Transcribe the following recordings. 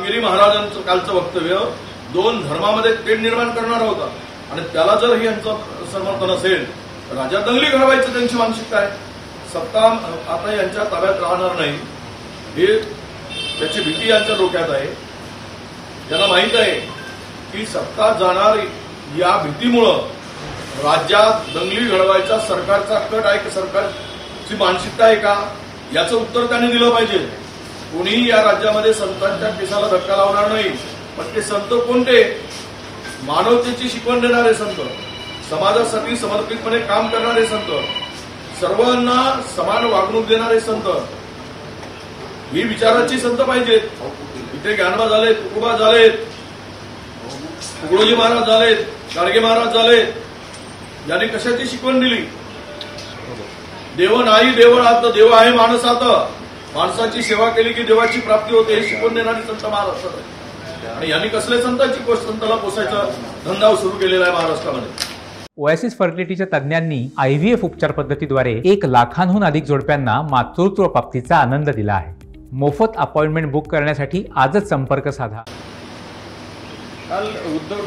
रामगिरी महाराजांचं कालचं वक्तव्य दोन धर्मामध्ये तेढ निर्माण करणारा होता आणि त्याला जर हे यांचं समर्थन असेल तर राज्यात दंगली घडवायचं त्यांची मानसिकता आहे. सत्ता आता यांच्या ताब्यात राहणार नाही हे त्याची भीती यांच्या डोक्यात आहे. त्यांना माहित आहे की सत्ता जाणार या भीतीमुळं राज्यात दंगली घडवायचा सरकारचा कट आहे की सरकारची मानसिकता आहे का याचं उत्तर त्यांनी दिलं पाहिजे. कोणीही या राज्यामध्ये संतांच्या केसाला धक्का लावणार नाही. पण ते संत कोणते? मानवतेची शिकवण देणारे संत, समाजासाठी समर्पितपणे काम करणारे संत, सर्वांना समान वागणूक देणारे संत, ही विचाराची संत पाहिजेत. इथे ज्ञानोबा झालेत, तुकोबा झालेत, तुकडोजी महाराज झालेत, गाडगे महाराज झालेत. यांनी कशाची शिकवण दिली? देव नाही देवळात, देव आहे माणसात. माणसाची सेवा केली की देवाची प्राप्ती होते हे शिकवण देणारी संत महाराष्ट्रात आहे. आणि यांनी कसले संताला पोसायचा धंदा सुरू केलेला आहे महाराष्ट्रामध्ये. ओएसिस फर्टिलिटीच्या तज्ज्ञांनी IVF उपचार पद्धतीद्वारे 1 लाखांहून अधिक जोडप्यांना मातृत्व प्राप्तीचा आनंद दिला आहे. मोफत अपॉइंटमेंट बुक करण्यासाठी आजच संपर्क साधा. काल उद्धव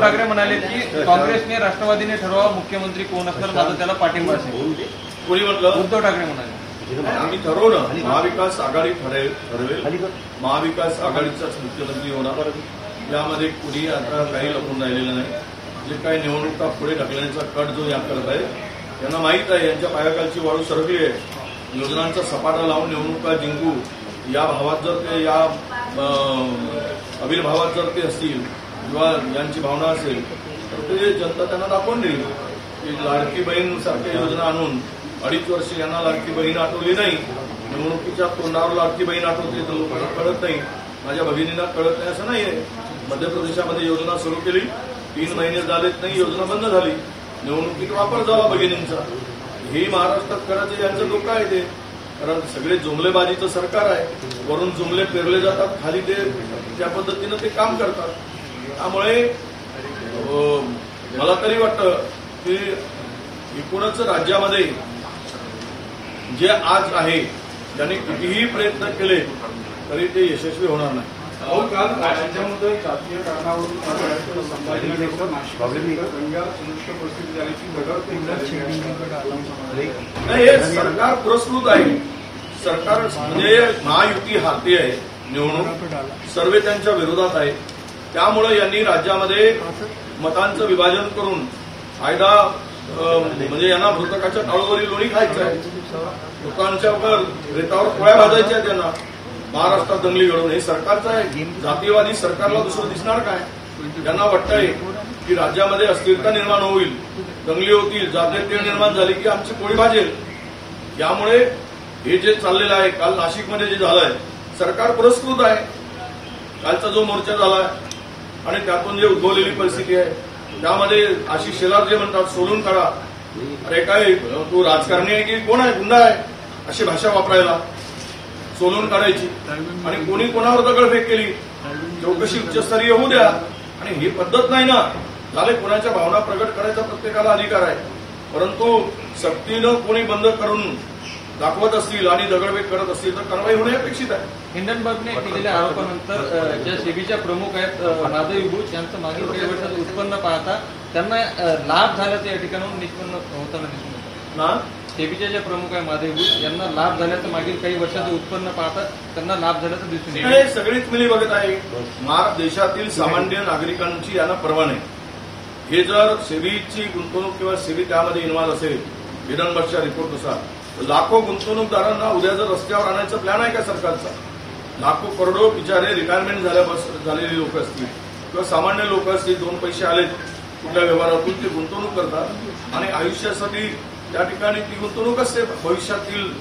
ठाकरे म्हणाले की काँग्रेसने राष्ट्रवादीने ठरवा मुख्यमंत्री कोण असणार, माझा त्याला पाठिंबा असेल. कोणी म्हटलं? उद्धव ठाकरे म्हणाले आम्ही ठरवलं महाविकास आघाडी ठरवेल, महाविकास आघाडीचाच मुख्यमंत्री होणार. यामध्ये कुणी आता काही लपून राहिलेलं नाही. जे काही निवडणुका पुढे ढकलण्याचा कट जो या करत आहे त्यांना माहीत आहे यांच्या पायाखालची वाळू सरकली आहे. योजनांचा सपाटा लावून निवडणुका जिंकू या भावात जर ते या अविर्भावात जर ते असतील किंवा यांची भावना असेल तर ते जनता त्यांना दाखवून देईल की लाडकी बहीण सारख्या योजना आणून 2.5 वर्ष यांना लाडकी बहीण आठवली नाही. निवडणुकीच्या तोंडावर लाडकी बहीण आठवते तर लोकांना कळत नाही, माझ्या भगिनींना कळत नाही असं नाहीये. मध्य प्रदेशामध्ये योजना सुरू केली, 3 महिने झालेत नाही, योजना बंद झाली. निवडणुकीत वापर झाला भगिनींचा. हे महाराष्ट्रात करायचं यांचं डोकं आहे ते. कारण सगळे जुमलेबाजीचं सरकार आहे. वरून जुमले पेरले जातात, खाली ते त्या पद्धतीनं ते काम करतात. त्यामुळे मला तरी वाटतं की एकूणच राज्यामध्ये जे आज आहे त्यांनी कितीही प्रयत्न केले तरी ते यशस्वी होणार नाही. काल राज्यामध्ये जातीय कारणावरून परिस्थिती झाली की नाही, हे सरकार पुरस्कृत आहे. सरकार म्हणजे महायुती हाती आहे निवडणूक, सर्वे त्यांच्या विरोधात आहे. त्यामुळे यांनी राज्यामध्ये मतांचं विभाजन करून कायदा म्हणजे यांना मृतकाच्या टाळूवरील लोणी खायचं आहे. लोकांच्या रेतावर पोळ्या भाजायच्या त्यांना. महाराष्ट्रात दंगली घडवून हे सरकारचं आहे. जातीयवादी सरकारला दुसरं दिसणार काय? त्यांना वाटतंय की राज्यामध्ये अस्थिरता निर्माण होईल, दंगली होतील, जातीय तेढ निर्माण झाली की आमची पोळी भाजेल. यामुळे हे जे चाललेलं आहे, काल नाशिकमध्ये जे झालंय सरकार पुरस्कृत आहे. कालचा जो मोर्चा झाला आणि त्यातून जे उद्भवलेली परिस्थिती आहे त्यामध्ये आशिष शेलार जे म्हणतात सोलून काढा. अरे काय तू राजकारणी आहे की कोण आहे, गुंडा आहे अशी भाषा वापरायला, सोलून काढायची. आणि कोणी कोणावर दगडफेक केली, चौकशी उच्चस्तरीय होऊ द्या. आणि ही पद्धत नाही ना. झाले, कोणाच्या भावना प्रकट करायचा प्रत्येकाला अधिकार आहे. परंतु सक्तीनं कोणी बंद करून दाखवत असतील आणि दगडफेक करत असतील तर कारवाई होणे अपेक्षित आहे. हिंडनबर्गने केलेल्या आरोपानंतर ज्या सेबीच्या प्रमुख आहेत माधवी बुच यांचं मागील काही वर्षाचं उत्पन्न पाहता त्यांना लाभ झाल्याचं या ठिकाणाहून निष्पन्न होताना दिसून येतं ना. सेबीच्या ज्या प्रमुख आहे माधवी बुच यांना लाभ झाल्याचं मागील काही वर्षाचं उत्पन्न पाहता त्यांना लाभ झाल्याचं दिसून येतं. सगळीच मिली बघत आहे. देशातील सामान्य नागरिकांची यांना पर्वा नाही. हे जर सेबीची गुंतवणूक किंवा सेबी त्यामध्ये इन्व्हॉल्व असेल हिंडनबर्गच्या रिपोर्टनुसार लाखो गुंतवणूकदारांना उद्या जर रस्त्यावर आणायचा प्लॅन आहे का सरकारचा? लाखो करोडो बिचारे रिटायरमेंट झालेली लोक असतील किंवा सामान्य लोक असतील, 2 पैसे आलेत कुठल्या व्यवहारातून ते गुंतवणूक करतात आणि आयुष्यासाठी त्या ठिकाणी ती गुंतवणूक असते भविष्यातील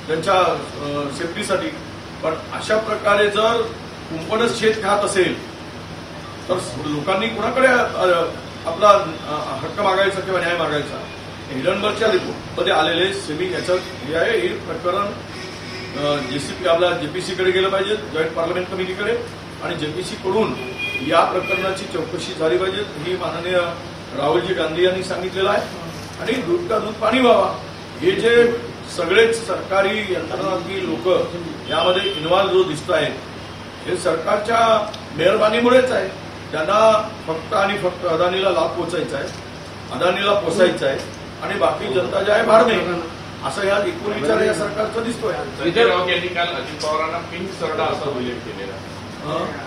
त्यांच्या सेफ्टीसाठी. पण अशा प्रकारे जर कुंपणच शेत खात असेल तर लोकांनी कुणाकडे आपला हक्क मागायचा किंवा न्याय मागायचा? हिंडनबर्गच्या रिपोर्टमध्ये आलेले सेबी याच्यात हे आहे. हे प्रकरण आपल्या जेपीसीकडे गेलं पाहिजे, जॉईंट पार्लमेंट कमिटीकडे, आणि जेपीसी कडून या प्रकरणाची चौकशी झाली पाहिजे. ही माननीय राहुलजी गांधी यांनी सांगितलेलं आहे. आणि दूध का दूध पाणी व्हावा हे जे सगळेच सरकारी यंत्रणातली लोक यामध्ये इन्व्हॉल्व जो दिसत आहेत हे सरकारच्या मेहरबानीमुळेच आहे. त्यांना फक्त आणि फक्त अदानीला लाभ पोचायचा आहे, अदानीला पोसायचं आहे आणि बाकी जनता जे आहे भाडणे, असं या एकूण विचार या सरकारचा दिसतोय. संजय राऊत यांनी काल अजित पवारांना पिंक सरडा असा उल्लेख केलेला.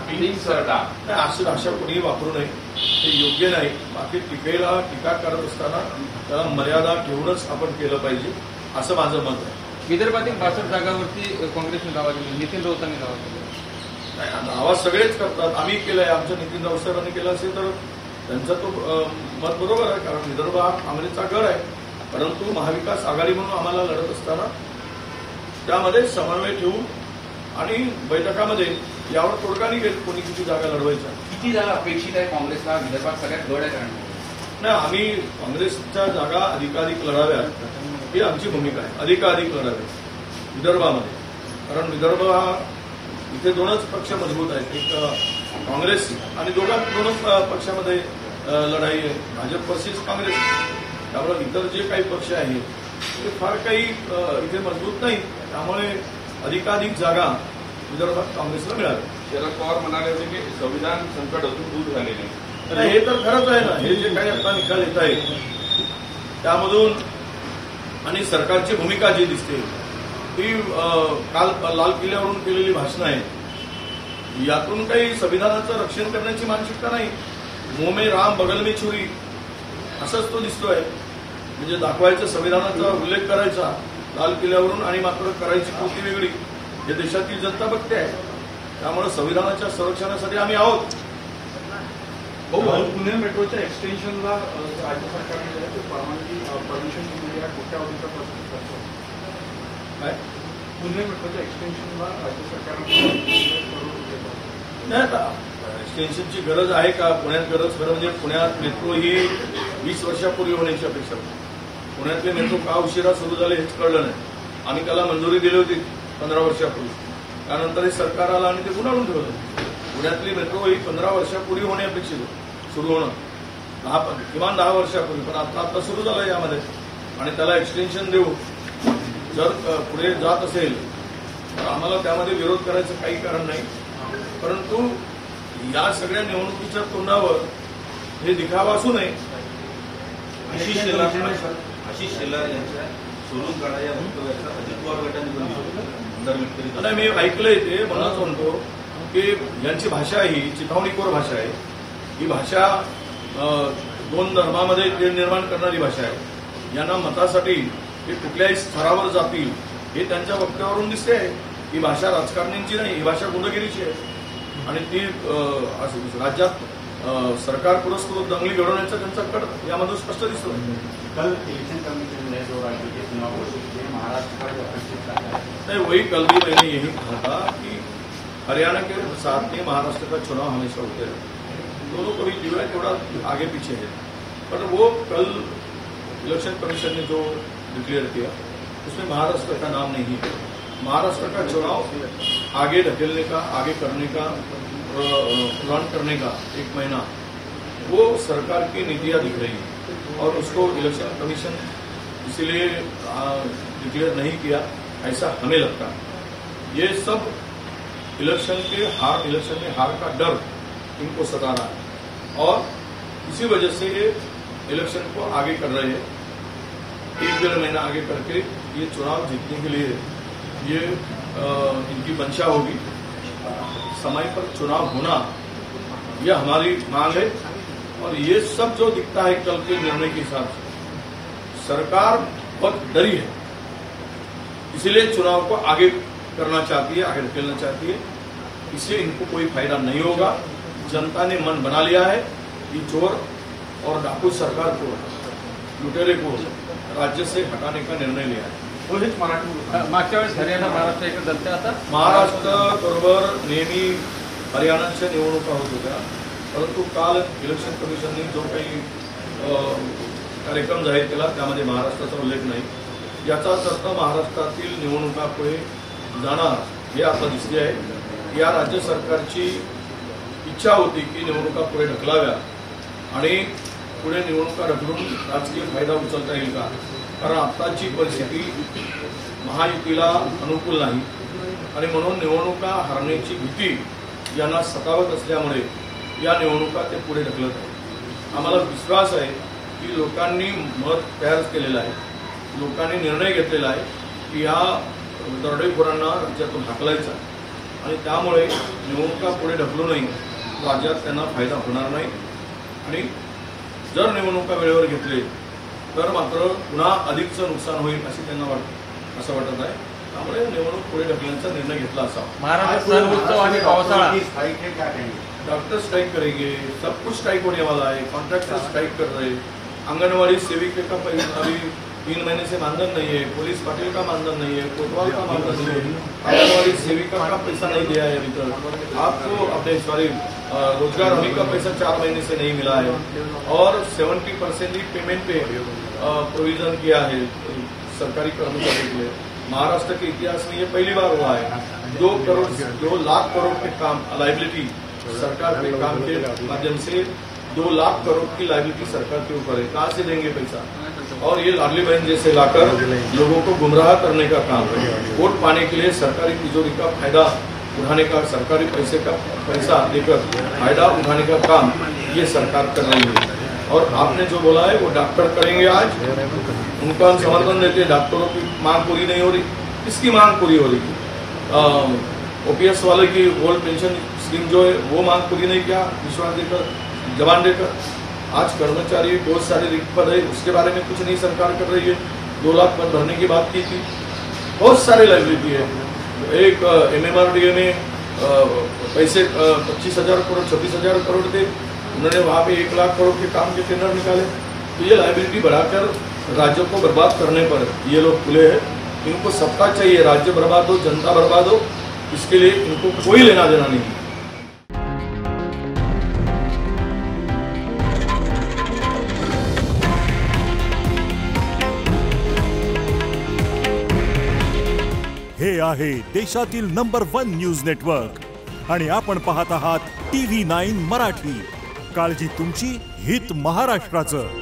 पिंक सरडा असं भाषा कोणीही वापरू नये, ते योग्य नाही. बाकी टीका करत असताना त्याला मर्यादा ठेवूनच आपण केलं पाहिजे असं माझं मत आहे. विदर्भातील 62 जागांवरती काँग्रेसने दावा केला, नितीन राऊतांनी दावा केला. दावा सगळेच करतात, आम्ही केलंय, आमच्या नितीन राऊत साहेबांनी केलं असेल तर त्यांचा तो मत बरोबर आहे, कारण विदर्भ हा काँग्रेसचा गड आहे. परंतु महाविकास आघाडी म्हणून आम्हाला लढत असताना त्यामध्ये समन्वय ठेवून आणि बैठकामध्ये यावर तोडगा निघेल कोणी किती जागा लढवायच्या. किती जागा अपेक्षित आहे काँग्रेसला विदर्भात? सगळ्यात गड आहे कारण नाही, आम्ही काँग्रेसच्या जागा अधिकाधिक लढाव्यात ही आमची भूमिका आहे. अधिकाधिक लढाव्यात विदर्भामध्ये, कारण विदर्भ हा इथे दोनच पक्ष मजबूत आहेत, एक काँग्रेस आणि दोनच पक्षामध्ये लढाई आहे, भाजप वर्सेस काँग्रेस. त्यामुळे इतर जे काही पक्ष आहेत ते फार काही इथे मजबूत नाही. त्यामुळे अधिकाधिक जागा विदर्भात काँग्रेसला मिळाल्या. शरद पवार म्हणाले होते की संविधान संकट अजून दूर झाले नाही. हे तर खरंच आहे ना, हे जे काही आता निकाल येत आहे त्यामधून आणि सरकारची भूमिका जी दिसते ती काल लाल किल्ल्यावरून केलेली भाषणं आहेत, यातून काही संविधानाचं रक्षण करण्याची मानसिकता नाही. मुंह में राम बगल में छुरी असंच तो दिसतोय. म्हणजे दाखवायचं, संविधानाचा उल्लेख करायचा लाल किल्ल्यावरून आणि मात्र करायची कृती वेगळी, हे देशातील जनता बघते आहे. त्यामुळे संविधानाच्या संरक्षणासाठी आम्ही आहोत. पुणे मेट्रोच्या एक्सटेन्शनला राज्य सरकारने परमिशन दिली आहे, कोट्यावधीचा खर्च. काय पुणे मेट्रोच्या एक्सटेन्शनला राज्य सरकारने नाही, आता एक्सटेन्शनची गरज आहे का? पुण्यात गरज खरं म्हणजे पुण्यात मेट्रो ही 20 वर्षापूर्वी होण्याची अपेक्षा होती. पुण्यातले मेट्रो का उशिरा सुरू झाले हेच कळलं नाही. आम्ही त्याला मंजुरी दिली होती 15 वर्षापूर्वी, त्यानंतर हे सरकार आलं आणि ते गुन्हाळून ठेवलं. पुण्यातली मेट्रो ही 15 वर्षापूर्वी होणे अपेक्षित होतं, सुरू होणं किमान 10 वर्षापूर्वी, पण आता सुरू झालं यामध्ये. आणि त्याला एक्सटेन्शन देऊ जर पुढे जात असेल तर आम्हाला त्यामध्ये विरोध करायचं काही कारण नाही. परंतु या सगळ्या निवडणुकीच्या तोंडावर हे दिखावा असू नये. आशिष शेलार यांच्या सोडून काढा या वक्तव्याचा अजित पवार गटाने आणि मी ऐकलंय ते, म्हणूनच म्हणतो की यांची भाषा ही चिथावणीखोर भाषा आहे. ही भाषा दोन धर्मामध्ये तेढ निर्माण करणारी भाषा आहे. यांना मतासाठी ते कुठल्याही स्तरावर जातील हे त्यांच्या वक्तव्यावरून दिसते आहे. ही भाषा राजकारण्यांची नाही, ही भाषा गुंडगिरीची आहे आणि ती राज्यात सरकार पुरस्कृत दंगली घडवण्याचा त्यांचा कट यामधून स्पष्ट दिसतो. कल इलेक्शन कमीशन ने जो राज्य के चुनाव घोषित महाराष्ट्र का जो अपेक्षित नहीं, वही कल भी मैंने यही कहा था कि हरियाणा के साथ में महाराष्ट्र का चुनाव हमेशा होते हैं, दोनों कभी जो है थोड़ा आगे पीछे है. पर वो कल इलेक्शन कमीशन ने जो डिक्लेयर किया उसमें महाराष्ट्र का नाम नहीं है. महाराष्ट्र का चुनाव आगे ढकेलने का, आगे करने का, प्लान करने का 1 महीना, वो सरकार की नीतियां दिख रही है और उसको इलेक्शन कमीशन इसीलिए डिक्लेयर नहीं किया, ऐसा हमें लगता है. ये सब इलेक्शन में हार का डर इनको सता रहा है और इसी वजह से ये इलेक्शन को आगे कर रहे हैं. 1-1.5 महीना आगे करके ये चुनाव जीतने के लिए ये इनकी मंशा होगी. समय पर चुनाव होना यह हमारी मांग है और ये सब जो दिखता है कल के निर्णय के हिसाब से सरकार बहुत डरी है, इसीलिए चुनाव को आगे करना चाहती है, आगे ढकेलना चाहती है. इससे इनको कोई फायदा नहीं होगा. जनता ने मन बना लिया है कि चोर और डाकू सरकार को, लुटेरे को राज्य से हटाने का निर्णय लिया है. मागच्या वेळेस हरियाणा महाराष्ट्र एकत्र झाले, आता महाराष्ट्र बरोबर नेहमी हरियाणाच्या निवडणुका होत होत्या, परंतु काल इलेक्शन कमिशनने जो काही कार्यक्रम जाहीर केला त्यामध्ये महाराष्ट्राचा उल्लेख नाही. याचाच अर्थ महाराष्ट्रातील निवडणुका पुढे जाणार हे आता दिसले आहे. या राज्य सरकारची इच्छा होती की निवडणुका पुढे ढकलाव्या आणि पुढे निवडणुका ढकलून राजकीय फायदा उचलता येईल का, कारण आत्ताची परिस्थिती महायुतीला अनुकूल नाही आणि म्हणून निवडणुका हरण्याची भीती यांना सतावत असल्यामुळे या निवडणुका ते पुढे ढकलत आहेत. आम्हाला विश्वास आहे की लोकांनी मत तयार केलेलं आहे, लोकांनी निर्णय घेतलेला आहे की या दरोडेखोरांना राज्यातून हाकलायचा आणि त्यामुळे निवडणुका पुढे ढकलूनही राज्यात त्यांना फायदा होणार नाही आणि जर निवडणुका वेळेवर घेतले तर मात्र पुन्हा अधिकचं नुकसान होईल असे त्यांना असं वाटत आहे. त्यामुळे निवडणूक पुढे ढकलण्याचा निर्णय घेतला असावा. महाराष्ट्र सण उत्सव आणि पावसाळा स्ट्राइक है, क्या कहेंगे? डॉक्टर स्ट्राइक करेंगे, सब कुछ स्ट्राइक होने वाला है, कॉन्ट्रैक्टर स्ट्राइक कर रहे, आंगनवाड़ी सेविका का अभी 3 महीने से मानधन नहीं है, पुलिस पाटिल का मानधन नहीं है, कोतवाल का मानधन नहीं है, आंगनवाड़ी सेविका का पैसा नहीं दिया है अभी तक, आपको अपने रोजगार हमी का पैसा 4 महीने से नहीं मिला है और 70% ही पेमेंट पे प्रोविजन किया है सरकारी कर्मचारी के लिए. महाराष्ट्र के इतिहास में ये पहली बार हुआ है. 2 लाख करोड़ के काम लाइबिलिटी सरकार के काम के माध्यम से 2 लाख करोड़ की लाइबिलिटी सरकार के ऊपर है. कहाँ से देंगे पैसा? और ये लाडली बहन जैसे लाकर लोगों को गुमराह करने का काम है. वोट पाने के लिए सरकारी तिजोरी का फायदा उठाने का, सरकारी पैसा लेकर फायदा उठाने का काम ये सरकार कर रही है. और आपने जो बोला है वो डॉक्टर करेंगे आज, उनको हम समर्थन देते हैं. डॉक्टरों की मांग पूरी नहीं हो रही, किसकी मांग पूरी हो रही? ओपीएस वाले की ओल्ड पेंशन स्कीम जो है वो मांग पूरी नहीं किया, विश्वास देकर जवान देकर. आज कर्मचारी बहुत सारे रिक्त पद है, उसके बारे में कुछ नहीं सरकार कर रही है. 2 लाख पद भरने की बात की थी, बहुत सारे लाइबिलिटी है. एक MMRDA में पैसे 25,000 करोड़ 26,000 करोड़ थे, उन्होंने वहाँ पे 1 लाख करोड़ के काम के टेंडर निकाले. तो ये लाइबिलिटी बढ़ाकर राज्यों को बर्बाद करने पर ये लोग खुले हैं. इनको सत्ता चाहिए, राज्य बर्बाद हो, जनता बर्बाद हो, इसके लिए इनको कोई लेना देना नहीं. हे आहे देशातील नंबर 1 न्यूज नेटवर्क आणि आपण पाहत आहात TV9 मराठी. काळजी तुमची, हित महाराष्ट्राचं.